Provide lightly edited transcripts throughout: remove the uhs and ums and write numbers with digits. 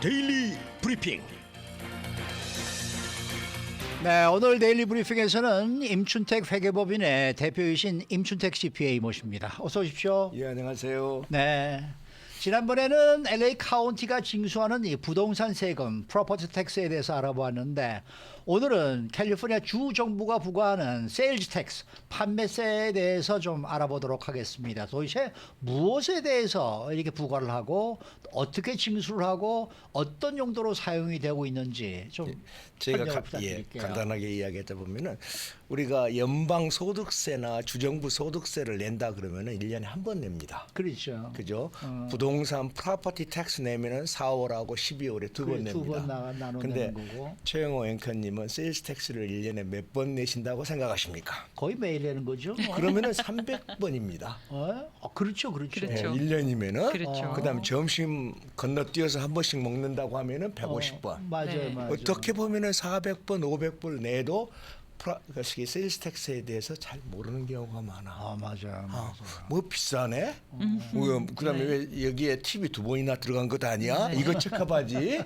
데일리 브리핑. 네, 오늘 데일리 브리핑에서는 임춘택 회계법인의 대표이신 임춘택 CPA 모십니다. 어서 오십시오. 예, 안녕하세요. 네. 지난번에는 LA 카운티가 징수하는 이 부동산 세금, 프로퍼티 텍스에 대해서 알아보았는데 오늘은 캘리포니아 주 정부가 부과하는 세일즈 텍스, 판매세에 대해서 좀 알아보도록 하겠습니다. 도대체 무엇에 대해서 이렇게 부과를 하고 어떻게 징수를 하고 어떤 용도로 사용이 되고 있는지 좀 제가 설명을 부탁드릴게요. 간단하게 이야기하다 보면은 우리가 연방 소득세나 주정부 소득세를 낸다 그러면은 1년에 한 번 냅니다. 그렇죠. 그죠? 부동산 프로퍼티 텍스 내면은 4월하고 12월에 두 번 냅니다. 두번 나눠 근데 내는 거고. 최영호 앵커님은 세일스 텍스를 1년에 몇 번 내신다고 생각하십니까? 거의 매일 내는 거죠. 그러면은 300번입니다. 그렇죠, 그렇죠. 그렇죠. 1년이면은 그렇죠. 그다음 점심 건너뛰어서 한 번씩 먹는다고 하면은 150번. 맞아요, 네. 맞아요. 어떻게 보면은 400번, 500번 내도 세일스 텍스에 대해서 잘 모르는 경우가 많아. 맞아요. 뭐 비싸네? 그다음에 왜 여기에 TV 두 번이나 들어간 것 아니야? 이거 체크해봐지.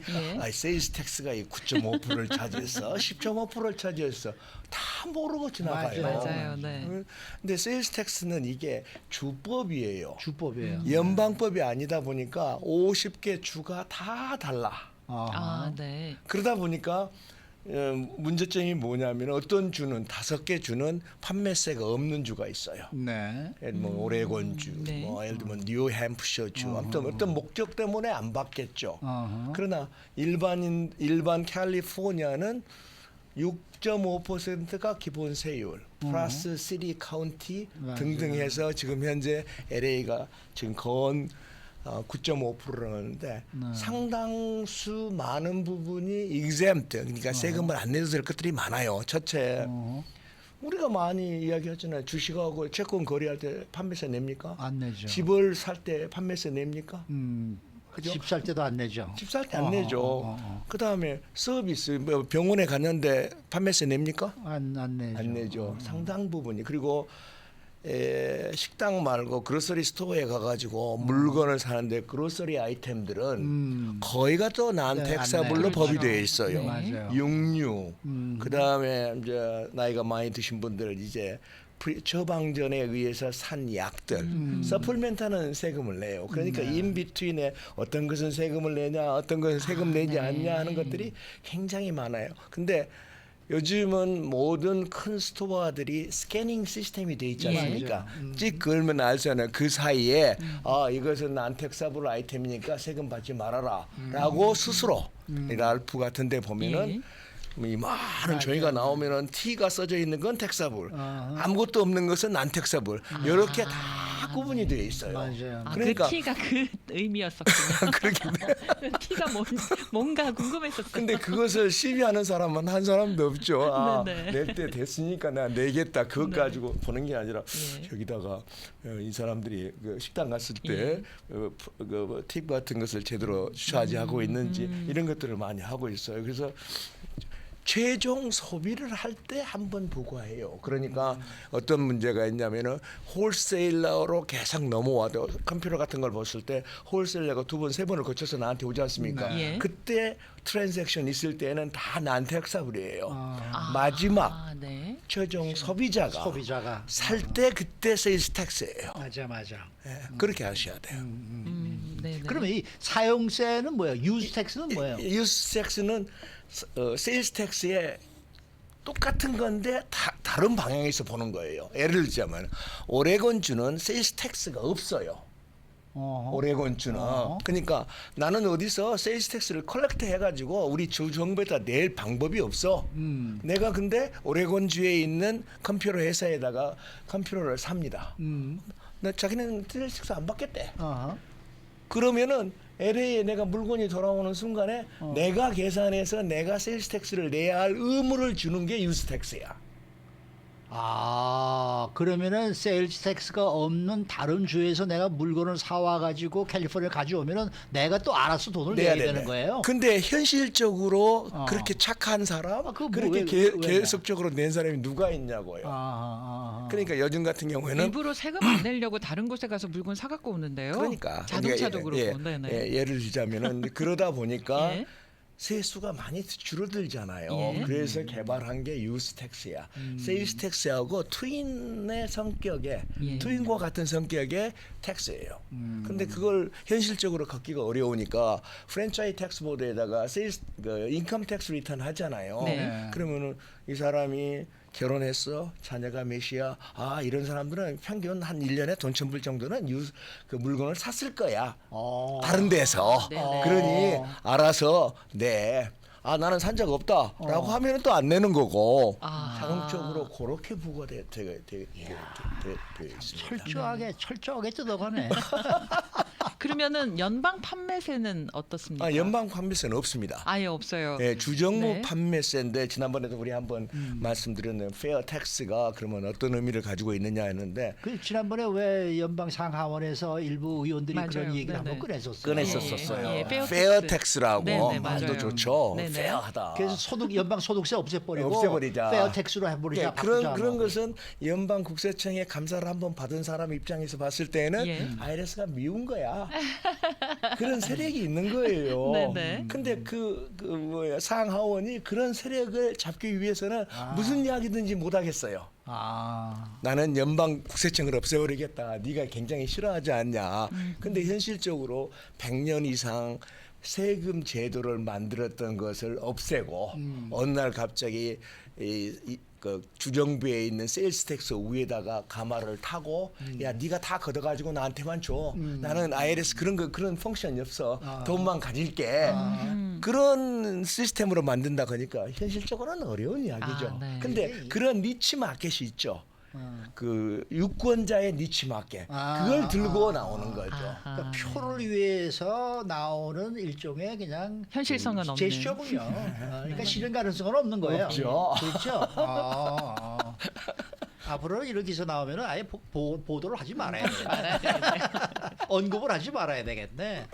세일스 텍스가 9.5%를 차지했어, 10.5%를 차지했어. 다 모르고 지나가요. 맞아요. 네. 근데 세일스 텍스는 이게 주법이에요. 주법이에요. 연방법이 아니다 보니까 50개 주가 다 달라. 아, 네. 그러다 보니까 문제점이 뭐냐면 어떤 주는 5개 주는 판매세가 없는 주가 있어요. 네. 뭐 오레곤주, 네. 뭐 예를 들면 뉴햄프셔주, 아무튼 어떤 목적 때문에 안 받겠죠. 그러나 일반 캘리포니아는 6.5%가 기본세율, 플러스 시티, 카운티 등등 해서 지금 현재 LA가 지금 건 9.5%라는데 상당수 많은 부분이 exempt, 그러니까 세금을 안 내도 될 것들이 많아요. 첫째, 우리가 많이 이야기하잖아요. 주식하고 채권 거래할 때 판매세 냅니까? 안 내죠. 집을 살 때 판매세 냅니까? 그죠? 집 살 때도 안 내죠. 집 살 때 안 내죠. 그 다음에 서비스, 뭐 병원에 갔는데 판매세 냅니까? 안 내죠. 안 내죠. 상당 부분이. 그리고 식당 말고 그로서리 스토어에 가가지고 물건을 사는데 그로서리 아이템들은 거의가 또 네, 난택사블로 안 법이 내죠. 되어 있어요. 네. 맞아요. 육류, 그 다음에 이제 나이가 많이 드신 분들 이제 처방전에 의해서 산 약들, 서플멘트는 세금을 내요. 그러니까 인비트윈에 어떤 것은 세금을 내냐, 어떤 것은 세금 내지 않냐 하는 것들이 굉장히 많아요. 근데 요즘은 모든 큰 스토어들이 스캐닝 시스템이 돼 있지 않습니까? 찍 걸면 알잖아요. 그 사이에 이것은 난택사블 아이템이니까 세금 받지 말아라라고 스스로 랄프 같은 데 보면은 이 많은 종이가 나오면은 T가 써져 있는 건 텍사블, 아무것도 없는 것은 난텍사블. 이렇게 다 구분이 되어 있어요. 맞아요. 그러니까 그 T가 그 의미였었군요. 그렇게 T가 뭔가 궁금했었어요. 근데 그것을 시비하는 사람은 한 사람도 없죠. 네네. 낼 때 됐으니까 내가 내겠다. 그것 가지고 보는 게 아니라 여기다가 이 사람들이 그 식당 갔을 때 팁 같은 것을 제대로 차지하고 있는지 이런 것들을 많이 하고 있어요. 그래서 최종 소비를 할 때 한 번 부과해요. 그러니까 어떤 문제가 있냐면은 홀세일러로 계속 넘어와도 컴퓨터 같은 걸 봤을 때 홀세일러가 2번, 3번을 거쳐서 나한테 오지 않습니까? 그때 트랜잭션 있을 때는 다 난택사블이에요. 마지막 네. 최종 소비자가 살 살 때 그때 세일스 텍스예요. 맞아. 그렇게 하셔야 돼요. 네. 그러면 이 사용세는 뭐예요? 유즈 텍스는 뭐예요? 유스 텍스는 세일스 텍스의 똑같은 건데 다른 방향에서 보는 거예요. 예를 들자면 오레곤주는 세일스 텍스가 없어요. 오레곤주는. 그러니까 나는 어디서 세일스 텍스를 컬렉트 해가지고 우리 주 정부에다 낼 방법이 없어. 내가 근데 오레곤주에 있는 컴퓨터 회사에다가 컴퓨터를 삽니다. 나 자기는 세일스 텍스 안 받겠대. 그러면은 LA에 내가 물건이 돌아오는 순간에 내가 계산해서 내가 세일스 텍스를 내야 할 의무를 주는 게 유스 텍스야. 그러면은 세일즈 텍스가 없는 다른 주에서 내가 물건을 사와 가지고 캘리포니아 가져오면은 내가 또 알아서 돈을 내야 되는 거예요. 근데 현실적으로 그렇게 착한 사람, 그거 뭐 그렇게 왜 계속적으로 낸 사람이 누가 있냐고요. 그러니까 요즘 같은 경우에는 일부러 세금 안 내려고 다른 곳에 가서 물건 사갖고 오는데요. 그러니까 자동차도 그러니까 그렇고. 네네. 예를 들자면은 그러다 보니까 예. 세수가 많이 줄어들잖아요. 예. 그래서 개발한 게 유스 텍스야. 세일스 텍스하고 트윈의 성격에 예. 트윈과 같은 성격의 텍스예요. 근데 그걸 현실적으로 걷기가 어려우니까 프랜차이즈 텍스 보드에다가 세일스 인컴 텍스 리턴 하잖아요. 네. 그러면은 이 사람이 결혼했어. 자녀가 몇이야. 이런 사람들은 평균 한 1년에 돈 1,000불 정도는 그 물건을 샀을 거야. 다른 데서. 네네. 그러니 알아서 내. 나는 산 적 없다라고 하면은 또 안 내는 거고. 자동적으로 그렇게 부과돼 있습니다. 철저하게 뜯어가네. 그러면은 연방 판매세는 어떻습니까? 연방 판매세는 없습니다. 아예 없어요. 네, 주정부 네. 판매세인데 지난번에도 우리 한번 말씀드렸는 페어 텍스가 그러면 어떤 의미를 가지고 있느냐 했는데 그 지난번에 왜 연방 상하원에서 일부 의원들이 맞아요. 그런 얘기를 네네. 한번 꺼냈었어요. 꺼냈었어요. 예, 페어 페어 텍스. 텍스라고 네네, 말도 맞아요. 좋죠. 네네. 페어하다. 그래서 연방 소득세 없애버리고 없애버리자. 페어 텍스로 해버리자. 그런 것은 연방 국세청에 감사를 한번 받은 사람 입장에서 봤을 때는 예. IRS가 미운 거야. 그런 세력이 있는 거예요. 네네. 근데 상하원이 그런 세력을 잡기 위해서는 무슨 이야기든지 못 하겠어요. 나는 연방 국세청을 없애버리겠다. 네가 굉장히 싫어하지 않냐. 근데 현실적으로 100년 이상 세금 제도를 만들었던 것을 없애고 어느 날 갑자기 그 주정부에 있는 세일스 텍스 위에다가 가마를 타고 야 네가 다 걷어가지고 나한테만 줘. 나는 IRS 그런 펑션이 없어. 돈만 가질게. 그런 시스템으로 만든다 그러니까 현실적으로는 어려운 이야기죠. 네. 근데 그런 니치 마켓이 있죠. 그 유권자의 니치 마켓 그걸 들고 나오는 거죠. 그러니까 표를 위해서 나오는 일종의 그냥 현실성은 없는. 제스처군요. 그러니까 실현 가능성은 없는 거예요. 없죠. 그렇죠. 앞으로 이런 기사 나오면 아예 보도를 하지 말아야 돼. 언급을 하지 말아야 되겠네.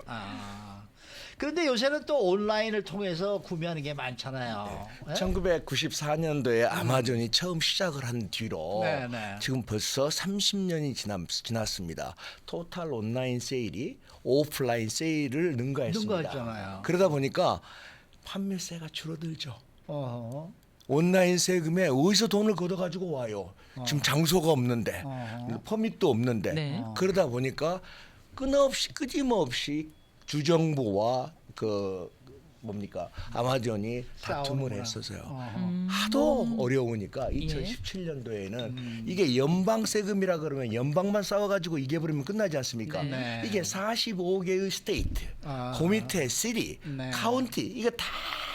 그런데 요새는 또 온라인을 통해서 구매하는 게 많잖아요. 네? 1994년도에 아마존이 처음 시작을 한 뒤로 네. 지금 벌써 30년이 지났습니다. 토탈 온라인 세일이 오프라인 세일을 능가했습니다. 능가했잖아요. 그러다 보니까 판매세가 줄어들죠. 어허. 온라인 세금에 어디서 돈을 걷어가지고 와요. 지금 장소가 없는데 퍼밋도 없는데 네. 그러다 보니까 끊임없이 주정부와 아마존이 다툼을 싸우는구나. 했어서요. 하도 어려우니까 2017년도에는 이게 연방 세금이라 그러면 연방만 싸워가지고 이겨버리면 끝나지 않습니까? 네. 이게 45개의 스테이트, 그 밑에 시티, 네. 카운티 이거 다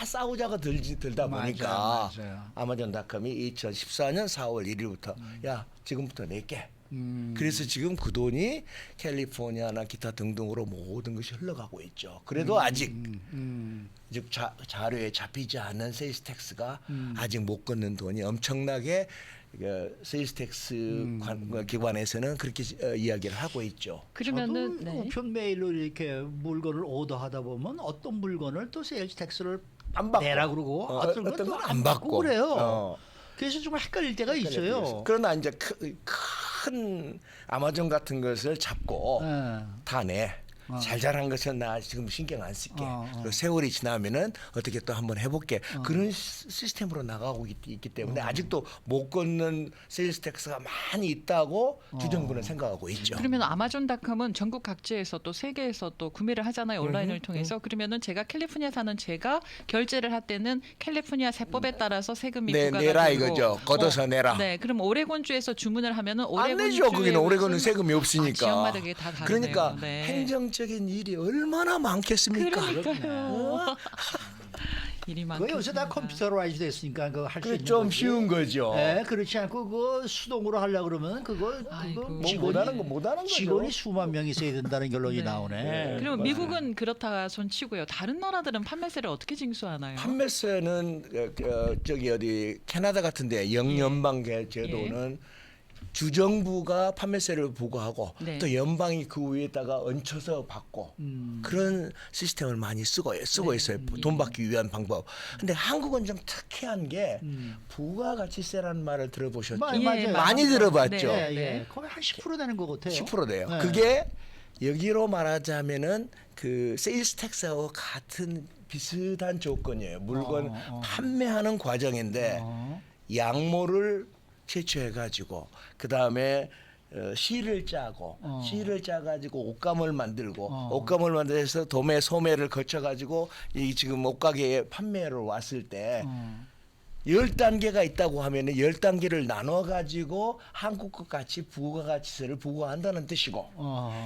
싸우자가 들다 보니까 맞아요. 아마존닷컴이 2014년 4월 1일부터 야 지금부터 낼게. 그래서 지금 그 돈이 캘리포니아나 기타 등등으로 모든 것이 흘러가고 있죠. 그래도 아직 즉 자료에 잡히지 않은 세일스 텍스가 아직 못 걷는 돈이 엄청나게 세일스 텍스 기관에서는 그렇게 이야기를 하고 있죠. 그러면은 저도 우편 메일로 이렇게 물건을 오더하다 보면 어떤 물건을 또 세일즈 텍스를 안 받고 내라 그러고 어떤 건 또 안 받고 받고. 그래요. 그래서 좀 헷갈릴 때가 있어요. 그러나 이제 큰 아마존 같은 것을 잡고 다 내. 잘 자란 것은 나 지금 신경 안 쓸게. 그리고 세월이 지나면은 어떻게 또 한번 해볼게. 그런 시스템으로 나가고 있기 때문에 아직도 못 걷는 세일스 텍스가 많이 있다고 주정부는 생각하고 있죠. 그러면 아마존닷컴은 전국 각지에서 또 세계에서 또 구매를 하잖아요. 온라인을 통해서. 그러면은 제가 캘리포니아 사는 제가 결제를 할 때는 캘리포니아 세법에 따라서 세금이 부과가 내라 되고. 이거죠. 걷어서 내라. 네. 그럼 오레곤주에서 주문을 하면은 안 오레곤 내죠. 거기는 오레곤은 세금이 없으니까. 지역마다 그게 다 다르네요. 그러니까 네. 행정적인 일이 얼마나 많겠습니까? 그러니까요. 일이만큼. 그 요새 다 컴퓨터라이즈 됐으니까 그거 할 수 그게 있는 좀 거지. 쉬운 거죠. 네, 그렇지 않고 그거 수동으로 하려고 그러면 그거 아이고. 그거 뭐 못하는 거죠. 직원이 수만 명 있어야 된다는 결론이 네. 나오네. 그리고 맞아요. 미국은 그렇다가 손치고요. 다른 나라들은 판매세를 어떻게 징수하나요? 판매세는 저기 어디 캐나다 같은데 영연방계 제도는 주정부가 판매세를 부과하고 네. 또 연방이 그 위에다가 얹혀서 받고 그런 시스템을 많이 쓰고 있어요. 돈 받기 위한 방법. 근데 한국은 좀 특이한 게 부가가치세라는 말을 들어보셨죠? 맞아요. 많이 들어봤죠. 예, 예. 거의 한 10% 되는 것 같아요. 10% 돼요. 네. 그게 여기로 말하자면은 그 세일스 텍스하고 같은 비슷한 조건이에요. 물건 판매하는 과정인데 양모를 채취해 가지고 그다음에 실을 짜고 실을 짜 가지고 옷감을 만들고 옷감을 만들어서 도매 소매를 거쳐 가지고 이 지금 옷가게에 판매를 왔을 때 10단계가 있다고 하면은 10단계를 나눠 가지고 한국 것 같이 부가가치세를 부과한다는 뜻이고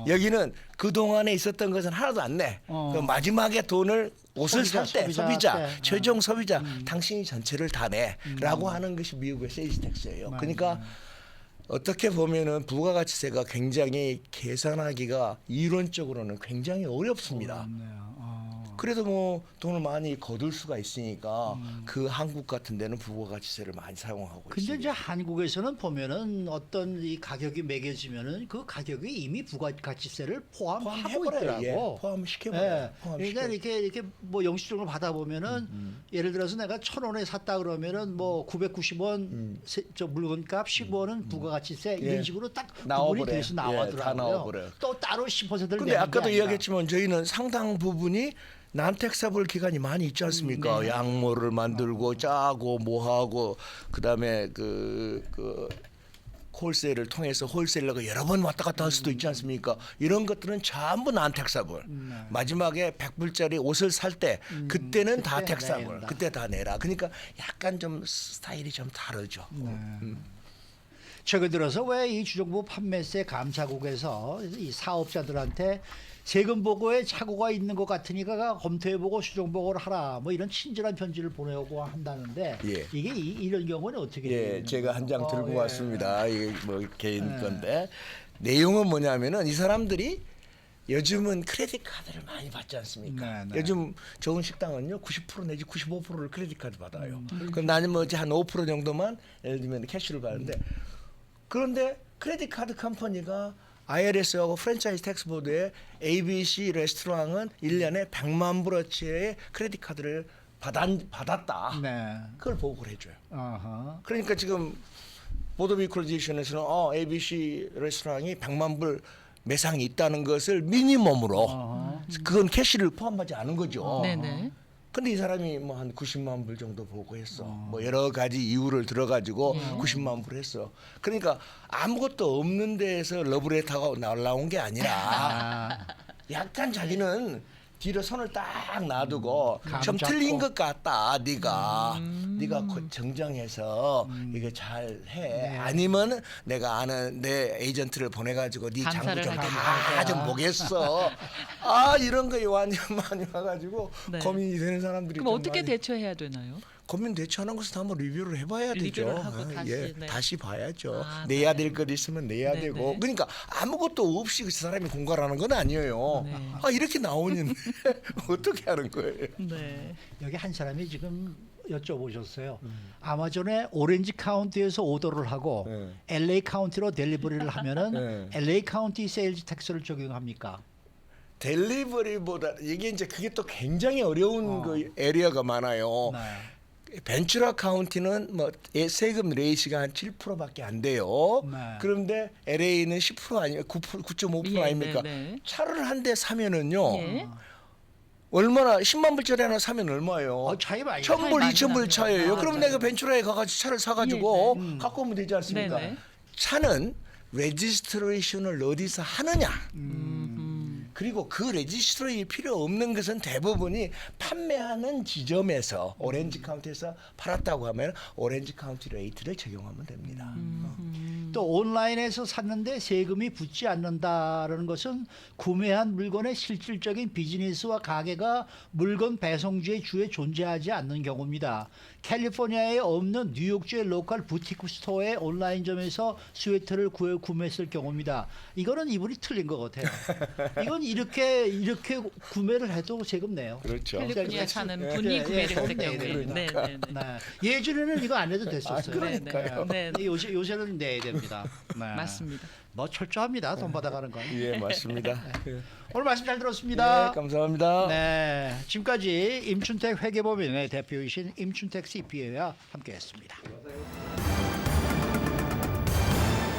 여기는 그동안에 있었던 것은 하나도 안 내. 그 마지막에 돈을 옷을 소비자, 살 때 소비자 소비자, 때. 최종 소비자 당신이 전체를 다 내라고 하는 것이 미국의 세일스 텍스예요. 그러니까 어떻게 보면은 부가가치세가 굉장히 계산하기가 이론적으로는 굉장히 어렵습니다. 그래도 뭐 돈을 많이 거둘 수가 있으니까 그 한국 같은 데는 부가가치세를 많이 사용하고 근데 있습니다. 이제 한국에서는 보면은 어떤 이 가격이 매겨지면은 그 가격이 이미 부가가치세를 포함하고 포함해버려요. 있더라고. 예, 포함시켜버려요. 그러니까 이렇게 뭐 영수증을 받아 보면은 예를 들어서 내가 1,000원에 샀다 그러면은 뭐 990원 저 물건값 15원은 부가가치세 예. 이런 식으로 딱 구분이 나와버려요. 돼서 예, 다 나와더라고요. 나와버려요. 또 따로 10%를 근데 아까도 이야기했지만 저희는 상당 부분이 난택사블 기간이 많이 있지 않습니까? 네. 양모를 만들고 짜고 뭐하고 그다음에 그 홀세를 통해서 홀셀러가 여러 번 왔다 갔다 할 수도 있지 않습니까? 이런 것들은 전부 난택사블. 마지막에 100불짜리 옷을 살 때 그때는 다 그때 택사블. 낸다. 그때 다 내라. 그러니까 약간 좀 스타일이 좀 다르죠. 최근 들어서 왜 이 주정부 판매세 감사국에서 이 사업자들한테 세금 보고에 착오가 있는 것 같으니까 검토해보고 수정 보고를 하라 뭐 이런 친절한 편지를 보내오고 한다는데 예. 이게 이런 경우는 어떻게 예, 되는 제가 한 장 들고 예. 왔습니다. 이게 뭐 개인 건데 내용은 뭐냐면은 이 사람들이 요즘은 크레딧 카드를 많이 받지 않습니까? 네, 네. 요즘 좋은 식당은요 90% 내지 95%를 크레딧 카드 받아요. 그럼 나는 뭐 한 5% 정도만 예를 들면 캐시를 받는데 그런데 크레딧 카드 컴퍼니가 IRS하고 프랜차이즈 텍스 보드에 ABC 레스토랑은 1년에 100만 불어치의 크레딧 카드를 받았다. 네. 그걸 보고를 해줘요. 아하. 그러니까 지금 보드 비콜리제이션에서는 ABC 레스토랑이 100만 불 매상이 있다는 것을 미니멈으로 그건 캐시를 포함하지 않은 거죠. 네네. 근데 이 사람이 뭐 한 90만 불 정도 보고 했어. 뭐 여러 가지 이유를 들어가지고 90만 불 했어. 그러니까 아무것도 없는 데에서 러브레터가 날라온 게 아니라 약간 자기는 뒤로 손을 딱 놔두고 좀 잡고. 틀린 것 같다. 네가 정정해서 이게 잘 해. 아니면 내가 아는 내 에이전트를 보내가지고 네 장부 감사를 좀 하겠다. 다 좀 보겠어. 아 이런 거에 완전 많이 와가지고 네. 고민이 되는 사람들이 그럼 좀 어떻게 많이 대처해야 되나요? 고민 대처하는 것은 한번 리뷰를 해봐야 되죠. 리뷰를 하고 다시, 예, 네. 다시 봐야죠. 아, 내야 네. 될 것 있으면 내야 네, 되고. 네. 그러니까 아무것도 없이 그 사람이 공갈하는 건 아니에요. 네. 아 이렇게 나오는데 어떻게 하는 거예요? 네. 여기 한 사람이 지금 여쭤보셨어요. 아마존에 오렌지 카운티에서 오더를 하고 LA 카운티로 델리버리를 하면은 LA 카운티 세일즈 텍스를 적용합니까? 델리버리보다 이게 이제 그게 또 굉장히 어려운 그 에리어가 많아요. 네. 벤츄라 카운티는 뭐 세금 레이시가 한 7%밖에 안 돼요. 네. 그런데 LA는 10% 아니면 9.5% 예, 아닙니까? 네, 네. 차를 한 대 사면은요. 예. 얼마나 10만 불짜리 하나 사면 얼마예요? 차이 많이 1,000불, 많이 2,000불 나네요. 차예요. 아, 그럼 네. 내가 벤츄라에 가가지고 차를 사가지고 갖고 오면 되지 않습니까? 네네. 차는 레지스트레이션을 어디서 하느냐? 그리고 그 레지스트레이션이 필요 없는 것은 대부분이 판매하는 지점에서 오렌지 카운티에서 팔았다고 하면 오렌지 카운티 레이트를 적용하면 됩니다. 또 온라인에서 샀는데 세금이 붙지 않는다라는 것은 구매한 물건의 실질적인 비즈니스와 가게가 물건 배송주의 주에 존재하지 않는 경우입니다. 캘리포니아에 없는 뉴욕주의 로컬 부티크 스토어의 온라인점에서 스웨터를 구매했을 경우입니다. 이거는 이분이 틀린 것 같아요. 이건 이렇게 구매를 해도 세금 내요. 그렇죠. 캘리포니아 사는 분이 예, 구매를 했을 네, 경우에. 네, 네, 네. 네. 예전에는 이거 안 해도 됐었어요. 그러니까요. 네, 네. 요새는 내야 됩니다. 네. 맞습니다. 뭐 철저합니다. 돈 받아가는 건. 예, 맞습니다. 오늘 말씀 잘 들었습니다. 네, 감사합니다. 네, 지금까지 임춘택 회계법인의 대표이신 임춘택 CPA와 함께했습니다.